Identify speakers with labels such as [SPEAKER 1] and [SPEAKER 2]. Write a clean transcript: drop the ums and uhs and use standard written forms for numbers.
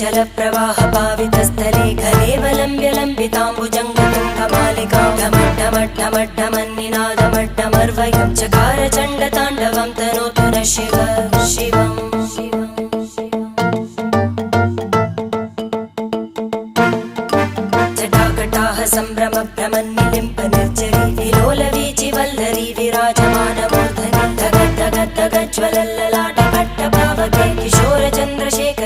[SPEAKER 1] जलप्रवाह पावितस्थले कलेवलम्ब्य लम्बिताम्बुजङ्गतुङ्गमालिकां ढमड्ढमड्ढमड्ढमन्निनादमड्ढमर्वयं चकार चण्डताण्डवं तनोतु न शिव शिवम् जटाकटाः सम्भ्रमभ्रमन्निलिम्प निर्जरी विलोलवीचि वल्लरी विराजमानमूर्धनि धगद्धगद्धगज्ज्वलल्ललाटपट्टपावके किशोरचन्द्रशेखर